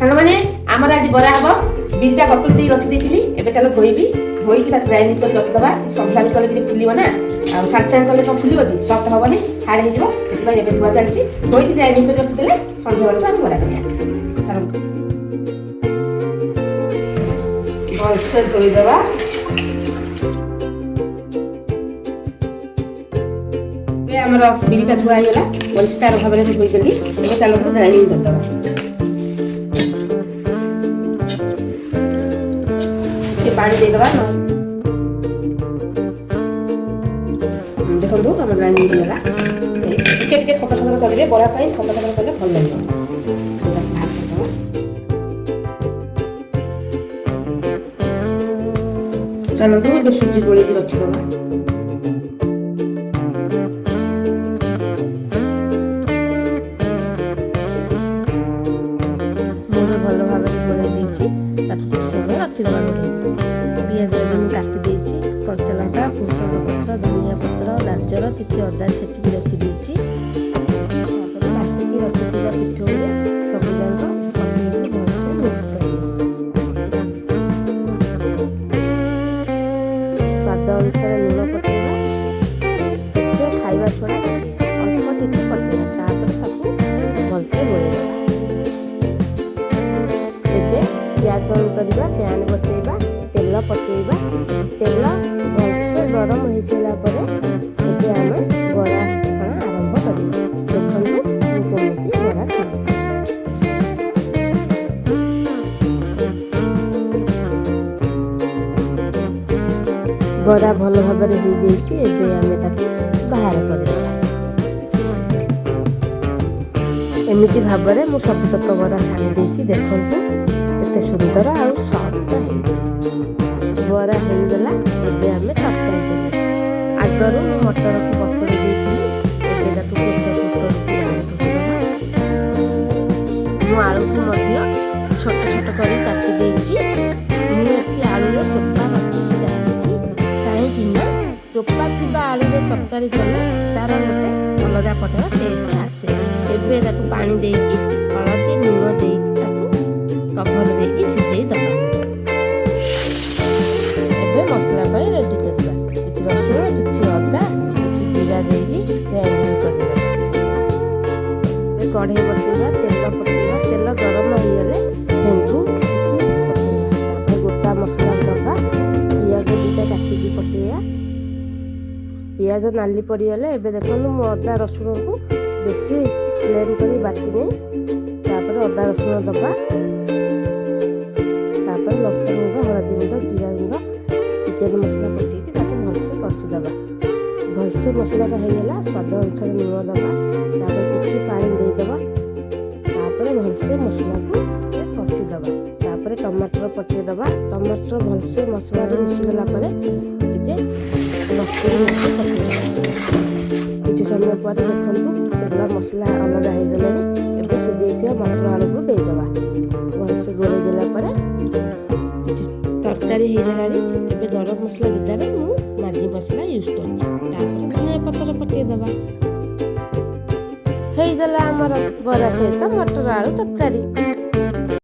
ସାଙ୍ଗମାନେ ଆମର ଆଜି ବରା ହବ। ବିରିଟା ବତୁରି ଦେଇ ରଖିଦେଇଥିଲି, ଏବେ ଚାଲ ଧୋଇବି। ଧୋଇକି ତାକୁ ଗ୍ରାଇଣ୍ଡିଂ କରି ରଖିଦେବା। ସନ୍ଧ୍ୟାବେଳେ କଲେ ଟିକେ ଫୁଲିବ ନା, ଆଉ ସାଙ୍ଗେ ସାଙ୍ଗେ କଲେ କ'ଣ ଫୁଲିବ କି, ସଫ୍ଟ ହବନି, ହାର୍ଡ ହେଇଯିବ। ସେଥିପାଇଁ ଏବେ ଧୁଆ ଚାଲିଛି। ଧୋଇକି ଗ୍ରାଇଣ୍ଡିଂ କରି ରଖିଦେଲେ ସନ୍ଧ୍ୟାବେଳକୁ ଆମେ ବରା କରିବା। ଚାଲନ୍ତୁ ଭଲସେ ଧୋଇଦେବା। ଏବେ ଆମର ବିରିଟା ଧୁଆ ହେଇଗଲା, ପରିଷ୍କାର ଭାବରେ ଧୋଇଦେଲି। ଏବେ ଚାଲନ୍ତୁ ଗ୍ରାଇଣ୍ଡିଂ କରିଦେବା। ପାଣି ଦେଇଦେବା। ଦେଖନ୍ତୁ ଆମର ଗ୍ରାଇଣ୍ଡିଂ ହେଇଗଲା। ଟିକେ ଟିକେ ଥକା ଥକା କରିବେ, ବରା ପାଇଁ ଥକା ଥକା କଲେ ଭଲ ଲାଗିବ। ଚାଲନ୍ତୁ ଏବେ ସୁଜି ଗୋଳେଇକି ରଖିଦେବା। ମୁଁ ଭଲ ଭାବରେ ଗୋଳେଇ ଦେଇଛି, ତାକୁ କିଛି ସମୟ ରଖିଦେବା। ପିଆଜ ଏବେ ମୁଁ କାଟି ଦେଇଛି, କଞ୍ଚା ଲଙ୍କା, ଭୃଷଙ୍ଗ ପତ୍ର, ଧନିଆ ପତ୍ର, ଗାଜର, କିଛି ଅଦା ଛେଚିକି ରଖିଦେଇଛି। ତାପରେ କାଟିକି ରଖିଥିବା ପିଠଉରେ ସବୁ ଯାକ ପକେଇକି ଭଲସେ ମିକ୍ସ କରିବେ। ସ୍ୱାଦ ଅନୁସାରେ ଲୁଣ ପକେଇବା, ଟିକେ ଖାଇବା ଛଡ଼ା ଅଳ୍ପ ଟିକେ ପକେଇବା। ତାପରେ ତାକୁ ଭଲସେ ଗୋଳେଇଦେବା। ଏବେ ଗ୍ୟାସ୍ ଅନ୍ କରିବା, ପ୍ୟାନ୍ ବସେଇବା, ତେଲ ପକେଇବା। ତେଲ ଭଲସେ ଗରମ ହୋଇସାରିଲା ପରେ ଏବେ ଆମେ ବରା ଛଣା ଆରମ୍ଭ କରିବା। ଦେଖନ୍ତୁ ମୁଁ କେମିତି ବରା ଛାଣୁଛି। ବରା ଭଲ ଭାବରେ ହେଇଯାଇଛି। ଏବେ ଆମେ ତାକୁ ବାହାର କରିଦେବା। ଏମିତି ଭାବରେ ମୁଁ ସବୁତକ ବରା ଛାଣି ଦେଇଛି। ଦେଖନ୍ତୁ କେତେ ସୁନ୍ଦର ଆଉ ସଫ୍ଟ ହେଇଛି। ବରା ହେଇଗଲା। ଏବେ ଆମେ ତରକାରୀ କରିବା। ଆଗରୁ ମୁଁ ମଟରକୁ ବତୁରେଇ ଦେଇଥିଲି, ଏବେ ତାକୁ ପ୍ରେସର କୁକରକୁ ବାହାର କରିଦେବା। ମୁଁ ଆଳୁକୁ ମଧ୍ୟ ଛୋଟ ଛୋଟ କରି କାଟି ଦେଇଛି। ମୁଁ ଏଠି ଆଳୁରେ ଚୋପା ରଖିକି କାଟିଛି, କାହିଁକି ନା ଚୋପା ଥିବା ଆଳୁରେ ତରକାରୀ କଲେ ତାର ଗୋଟେ ଅଲଗା ପ୍ରକାର ଟେଷ୍ଟ ଆସେ। ଏବେ ତାକୁ ପାଣି ଦେଇକି ହଳଦୀ ଲୁଣ ଦେଇକି ତାକୁ କଭର ଦେଇକି ସିଝେଇ ଦେବା। ଏବେ ମସଲା ପାଇଁ ରେଡି କରିବା। କିଛି ରସୁଣ, କିଛି ଅଦା, କିଛି ଜିରା ଦେଇକି ଗ୍ରାଇଣ୍ଡିଂ କରିଦେବା। ଏବେ କଢ଼େଇ ବସେଇବା, ତେଲ ପକେଇବା। ତେଲ ଗରମ ହେଇଗଲେ ହେଙ୍ଗୁ କିଛି ପକେଇବା। ତାପରେ ଗୋଟା ମସଲା ଦେବା। ପିଆଜ ଦୁଇଟା କାଟିକି ପକେଇବା। ପିଆଜ ନାଲି ପଡ଼ିଗଲେ ଏବେ ଦେଖନ୍ତୁ ମୁଁ ଅଦା ରସୁଣକୁ ବେଶୀ ପ୍ଲେନ୍ କରି ବାଟି ନେଇ, ତାପରେ ଅଦା ରସୁଣ ଦେବା। ତାପରେ ଲଙ୍କା ଗୁଣ୍ଡ, ହଳଦୀ ଗୁଣ୍ଡ, ଜିରା ଗୁଣ୍ଡ, ଚିକେନ ମସଲା ପକେଇକି ତାକୁ ଭଲସେ କଷିଦେବା। ଭଲସେ ମସଲାଟା ହେଇଗଲା, ସ୍ୱାଦ ଅନୁସାରେ ଲୁଣ ଦେବା। ତାପରେ କିଛି ପାଣି ଦେଇଦେବା। ତାପରେ ଭଲସେ ମସଲାକୁ ଟିକେ କଷିଦେବା। ତାପରେ ଟମାଟର ପକେଇଦେବା। ଟମାଟର ଭଲସେ ମସଲାରେ ମିଶିଗଲା ପରେ ଟିକେ କସ୍ତୁରୀ ମେଥି ପକେଇଦେବା। କିଛି ସମୟ ପରେ ଦେଖନ୍ତୁ ତେଲ ମସଲା ଅଲଗା ହେଇଗଲାଣି। ଏବେ ସିଝେଇଥିବା ମଟର ଆଳୁକୁ ଦେଇଦେବା। ଭଲସେ ଗୋଳେଇ ଦେଲା ପରେ କିଛି ତରକାରୀ ହେଇଗଲାଣି। ଏବେ ଗରମ ମସଲା ଜାଗାରେ ମୁଁ ମ୍ୟାଗି ମସଲା ୟୁଜ୍ କରିଛି। ତାପରେ ଧନିଆ ପତ୍ର ପକେଇଦେବା। ହେଇଗଲା ଆମର ବରା ସହିତ ମଟର ଆଳୁ ତରକାରୀ।